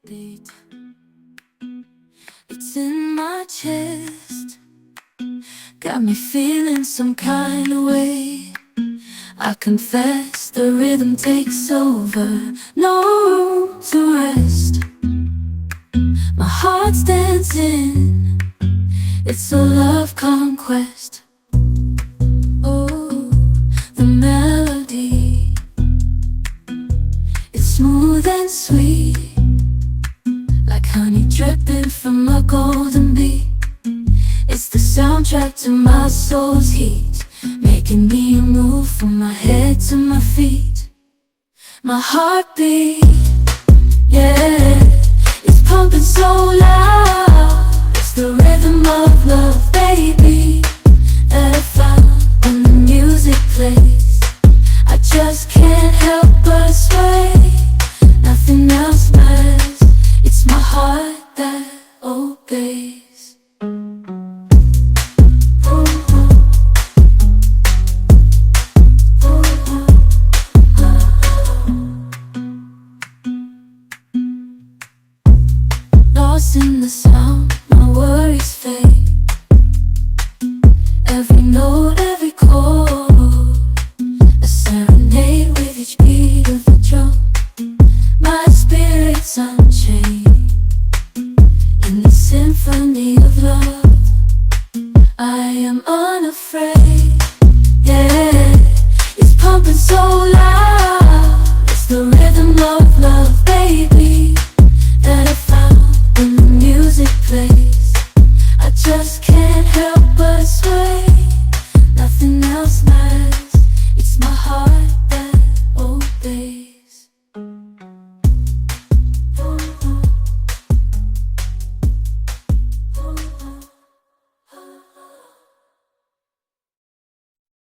beat. It's in my chest, got me feeling some kind of way. I confess the rhythm takes over, no room to rest. My heart's dancing, it's a love conquest. Oh, the melody, it's smooth and sweet, like honey dripping from a golden bee. It's the soundtrack to my soul's heat, making me move from my head to my feet. My heartbeat, yeah, it's pumping so loud. It's the rhythm of love, baby, that I found when the music plays. I just can't help but sway, nothing else matters. It's my heart that obeys. Lost in the sound